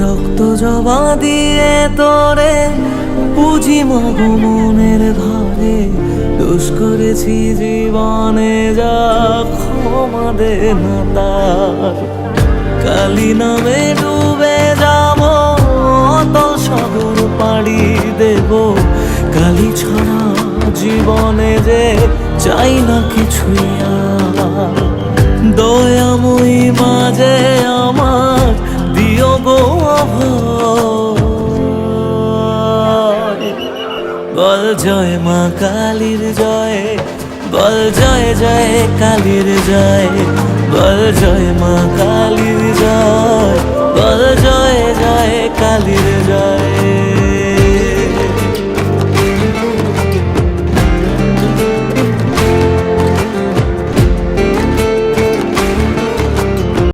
রক্ত জবা দিয়ে তোরে পুজি মাগো মনের ঘরে, দোষ করেছি জীবনে যা ক্ষমা দে না তার। কালী নামে ডুবে যাব অতল সাগর পাড়ি দেব, কালী ছাড়া জীবনে যে চাই না কিছুই আর। দয়াময়ী মাঝে আমার দিও গো অভয়, বল জয় মা কালীর জয়, বল জয় জয় কালীর জয়, বল জয় মা কালীর জয়, বল জয় জয় কালীর